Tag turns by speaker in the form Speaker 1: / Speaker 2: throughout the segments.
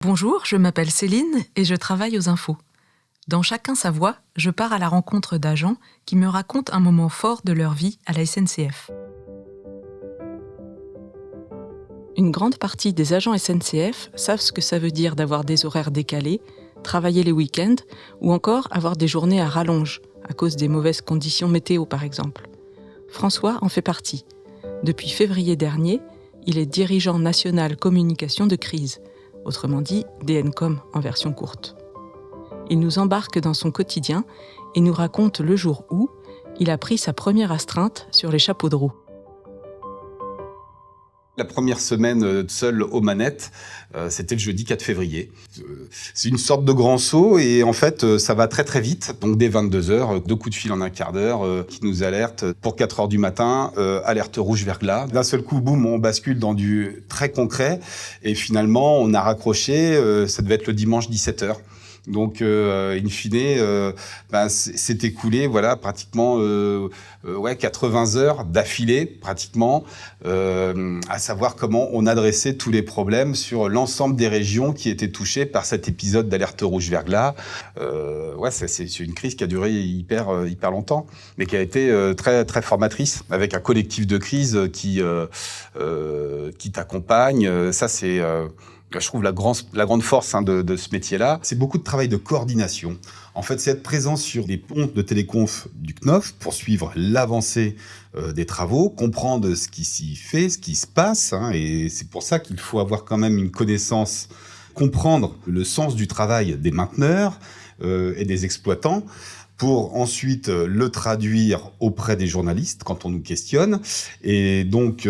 Speaker 1: Bonjour, je m'appelle Céline et je travaille aux infos. Dans Chacun sa voix, je pars à la rencontre d'agents qui me racontent un moment fort de leur vie à la SNCF. Une grande partie des agents SNCF savent ce que ça veut dire d'avoir des horaires décalés, travailler les week-ends ou encore avoir des journées à rallonge, à cause des mauvaises conditions météo par exemple. François en fait partie. Depuis février dernier, il est dirigeant national communication de crise. Autrement dit, DNCOM en version courte. Il nous embarque dans son quotidien et nous raconte le jour où il a pris sa première astreinte sur les chapeaux de roue.
Speaker 2: La première semaine seul aux manettes, c'était le jeudi 4 février. C'est une sorte de grand saut et en fait, ça va très très vite. Donc dès 22h, 2 coups de fil en un quart d'heure qui nous alertent. Pour 4h du matin, alerte rouge verglas. D'un seul coup, boum, on bascule dans du très concret et finalement, on a raccroché. Ça devait être le dimanche 17h. Donc, in fine, s'est écoulé, voilà, pratiquement 80 heures d'affilée, pratiquement, à savoir comment on adressait tous les problèmes sur l'ensemble des régions qui étaient touchées par cet épisode d'alerte rouge verglas. C'est une crise qui a duré hyper longtemps, mais qui a été très très formatrice, avec un collectif de crise qui t'accompagne. Ça, c'est je trouve la grande force de ce métier-là. C'est beaucoup de travail de coordination. En fait, c'est être présent sur les ponts de téléconf du CNOF pour suivre l'avancée des travaux, comprendre ce qui s'y fait, ce qui se passe. Et c'est pour ça qu'il faut avoir quand même une connaissance, comprendre le sens du travail des mainteneurs et des exploitants, pour ensuite le traduire auprès des journalistes quand on nous questionne. Et donc,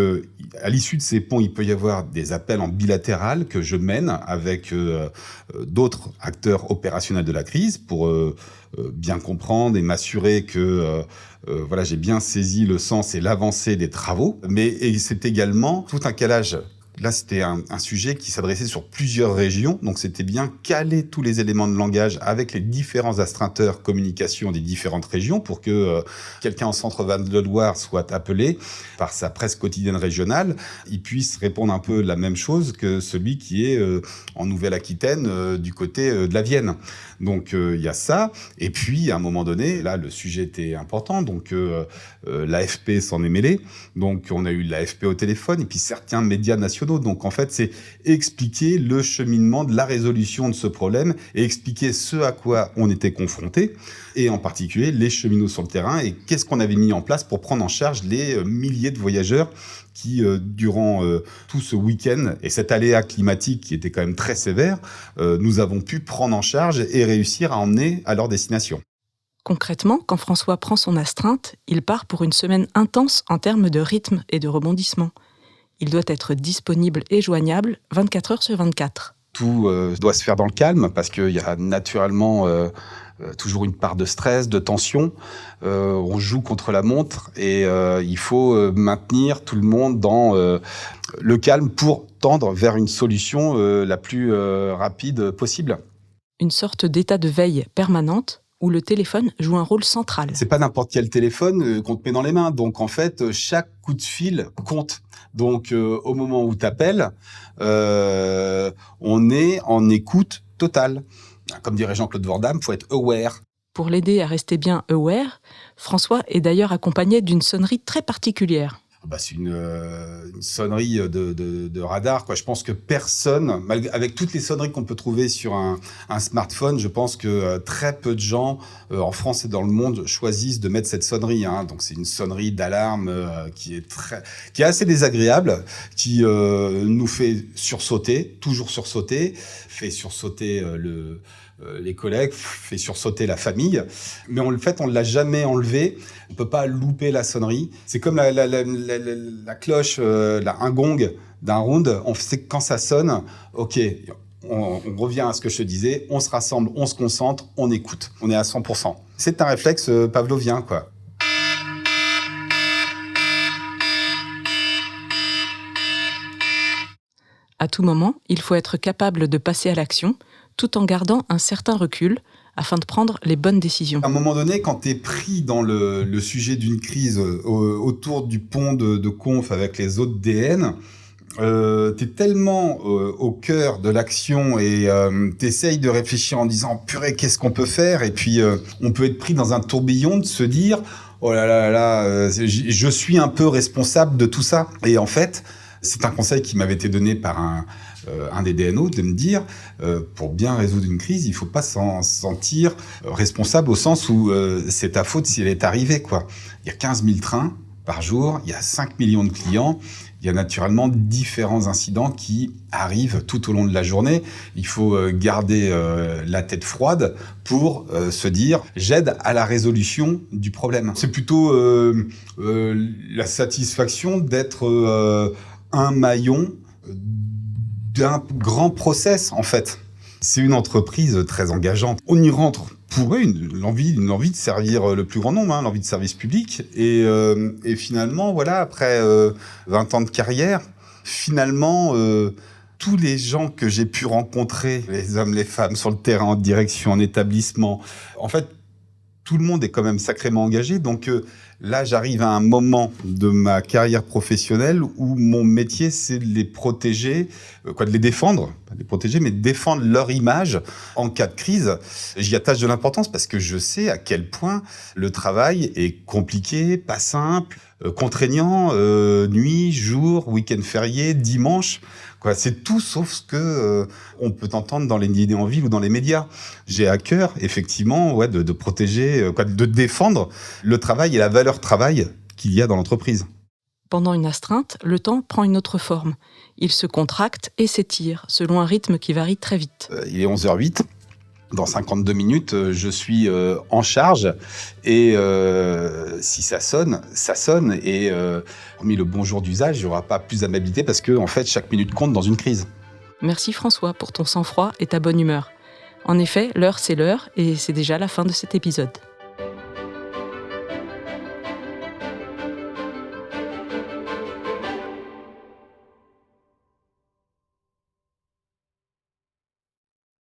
Speaker 2: à l'issue de ces ponts, il peut y avoir des appels en bilatéral que je mène avec d'autres acteurs opérationnels de la crise pour bien comprendre et m'assurer que j'ai bien saisi le sens et l'avancée des travaux. Mais c'est également tout un calage. Là, c'était un sujet qui s'adressait sur plusieurs régions, donc c'était bien caler tous les éléments de langage avec les différents astreinteurs communication des différentes régions pour que quelqu'un en Centre-Val de Loire soit appelé par sa presse quotidienne régionale, il puisse répondre un peu la même chose que celui qui est en Nouvelle-Aquitaine du côté de la Vienne. Donc il y a ça, et puis à un moment donné, là le sujet était important, donc l'AFP s'en est mêlé, donc on a eu l'AFP au téléphone, et puis certains médias nationaux. Donc en fait, c'est expliquer le cheminement de la résolution de ce problème et expliquer ce à quoi on était confronté, et en particulier les cheminots sur le terrain, et qu'est-ce qu'on avait mis en place pour prendre en charge les milliers de voyageurs qui, durant tout ce week-end et cet aléa climatique qui était quand même très sévère, nous avons pu prendre en charge et réussir à emmener à leur destination.
Speaker 1: Concrètement, quand François prend son astreinte, il part pour une semaine intense en termes de rythme et de rebondissement. Il doit être disponible et joignable 24 heures sur 24.
Speaker 2: Tout doit se faire dans le calme parce qu'il y a naturellement toujours une part de stress, de tension. On joue contre la montre et il faut maintenir tout le monde dans le calme pour tendre vers une solution la plus rapide possible.
Speaker 1: Une sorte d'état de veille permanente où le téléphone joue un rôle central.
Speaker 2: C'est pas n'importe quel téléphone qu'on te met dans les mains. Donc, en fait, chaque coup de fil compte. Donc, au moment où t'appelles, on est en écoute totale. Comme dirait Jean-Claude Van Damme, faut être aware.
Speaker 1: Pour l'aider à rester bien aware, François est d'ailleurs accompagné d'une sonnerie très particulière.
Speaker 2: C'est une sonnerie de radar, quoi. Je pense que personne, avec toutes les sonneries qu'on peut trouver sur un smartphone, je pense que très peu de gens en France et dans le monde choisissent de mettre cette sonnerie. Donc c'est une sonnerie d'alarme qui est assez désagréable, qui nous fait sursauter, toujours sursauter, fait sursauter les collègues, fait sursauter la famille, mais en fait on ne l'a jamais enlevé. On peut pas louper la sonnerie. C'est comme la cloche, un gong d'un round. On sait que quand ça sonne, ok, on revient à ce que je te disais, on se rassemble, on se concentre, on écoute, on est à 100%. C'est un réflexe pavlovien, quoi.
Speaker 1: À tout moment, il faut être capable de passer à l'action, tout en gardant un certain recul, afin de prendre les bonnes décisions.
Speaker 2: À un moment donné, quand tu es pris dans le sujet d'une crise autour du pont de conf avec les autres DN, t'es tellement au cœur de l'action et t'essayes de réfléchir en disant « Purée, qu'est-ce qu'on peut faire ?» Et puis, on peut être pris dans un tourbillon de se dire « Oh là là là, je suis un peu responsable de tout ça. » Et en fait, c'est un conseil qui m'avait été donné par un des DNO de me dire pour bien résoudre une crise, il faut pas s'en sentir responsable au sens où c'est ta faute si elle est arrivée, quoi. Il y a 15 000 trains par jour, il y a 5 millions de clients, il y a naturellement différents incidents qui arrivent tout au long de la journée. Il faut garder la tête froide pour se dire j'aide à la résolution du problème. C'est plutôt la satisfaction d'être un maillon d'un grand process, en fait. C'est une entreprise très engageante. On y rentre pour l'envie de servir le plus grand nombre, hein, l'envie de service public. Et finalement, voilà, après 20 ans de carrière, finalement, tous les gens que j'ai pu rencontrer, les hommes, les femmes, sur le terrain, en direction, en établissement, en fait, tout le monde est quand même sacrément engagé. Donc là, j'arrive à un moment de ma carrière professionnelle où mon métier, c'est de les protéger, de les défendre, pas de les protéger, mais de défendre leur image en cas de crise. J'y attache de l'importance parce que je sais à quel point le travail est compliqué, pas simple, contraignant, nuit, jour, week-end férié, dimanche. C'est tout sauf ce que on peut entendre dans les dîners en ville ou dans les médias. J'ai à cœur, effectivement, de protéger, de défendre le travail et la valeur travail qu'il y a dans l'entreprise.
Speaker 1: Pendant une astreinte, le temps prend une autre forme. Il se contracte et s'étire, selon un rythme qui varie très vite.
Speaker 2: Il est 11h08. Dans 52 minutes, je suis en charge et si ça sonne, ça sonne. Et hormis le bonjour d'usage, il n'y aura pas plus d'amabilité parce que en fait, chaque minute compte dans une crise.
Speaker 1: Merci François pour ton sang-froid et ta bonne humeur. En effet, l'heure c'est l'heure et c'est déjà la fin de cet épisode.